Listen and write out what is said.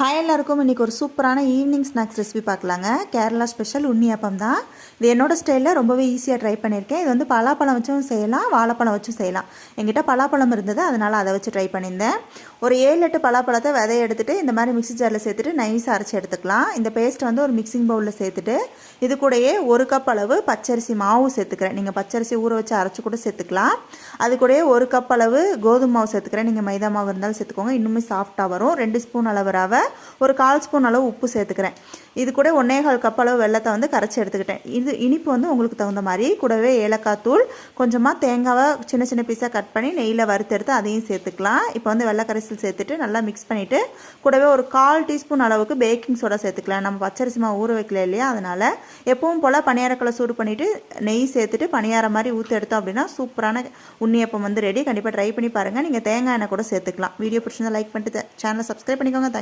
Hi எல்லாருக்கும் இன்றைக்கி ஒரு சூப்பரான ஈவினிங் ஸ்நாக்ஸ் ரெசிபி பார்க்கலாங்க. கேரளா ஸ்பெஷல் உண்ணியப்பம் தான். இது என்னோடய ஸ்டைலில் ரொம்பவே ஈஸியாக ட்ரை பண்ணியிருக்கேன். இது வந்து பலாப்பழம் வச்சும் செய்யலாம், வாழைப்பழம் வச்சும் செய்யலாம். என்கிட்ட பலாப்பழம் இருந்தது, அதனால் அதை வச்சு ட்ரை பண்ணியிருந்தேன். ஒரு 7-8 பலாப்பழத்தை விதைய எடுத்துகிட்டு இந்த மாதிரி மிக்ஸி ஜாரில் சேர்த்துட்டு நைஸாக அரைச்சி எடுத்துக்கலாம். இந்த பேஸ்ட் வந்து ஒரு மிக்சிங் பவுலில் சேர்த்துட்டு இது கூடயே 1 கப் அளவு பச்சரிசி மாவு சேர்த்துக்கிறேன். நீங்கள் பச்சரிசி ஊற வச்சு அரைச்சி கூட சேர்த்துக்கலாம். அது கூடயே 1 கப் அளவு கோதுமை மாவு சேர்த்துக்கிறேன். நீங்கள் மைதா மாவு இருந்தாலும் சேர்த்துக்கோங்க, இன்னுமே சாஃப்டாக வரும். 2 ஸ்பூன் அளவு ரவை, ஒரு 1/4 ஸ்பூன் அளவு உப்பு சேர்த்துக்கிறேன். இது கூட 1/4 கப் அளவு வெல்லத்தை வந்து கரைச்சி எடுத்துக்கிட்டேன். இது இனிப்பு வந்து உங்களுக்கு தகுந்த மாதிரி. கூடவே ஏலக்காய் தூள், கொஞ்சமாக தேங்காவை சின்ன சின்ன பீஸாக கட் பண்ணி நெய்யில் வறுத்தெடுத்து அதையும் சேர்த்துக்கலாம். இப்போ வந்து வெள்ளை கரைசல் சேர்த்துட்டு நல்லா மிக்ஸ் பண்ணிவிட்டு கூடவே ஒரு 1/4 டீஸ்பூன் அளவுக்கு பேக்கிங் சோடா சேர்த்துக்கலாம். நம்ம பச்சரிசி மாவு ஊற வைக்கல இல்லையா, அதனால் எப்பவும் போல் பணியாரக்கலை சூடு பண்ணிவிட்டு நெய் சேர்த்துட்டு பணியாரம் மாதிரி ஊற்றி எடுத்தோம் அப்படின்னா சூப்பரான உண்ணியப்பம் வந்து ரெடி. கண்டிப்பாக ட்ரை பண்ணி பாருங்கள். நீங்கள் தேங்காய் எண்ணெய் கூட சேர்த்துக்கலாம். வீடியோ பிடிச்சிருந்தா லைக் பண்ணிட்டு சேனலை சப்ஸ்கிரைப் பண்ணிக்கோங்க. தேங்க்யூ.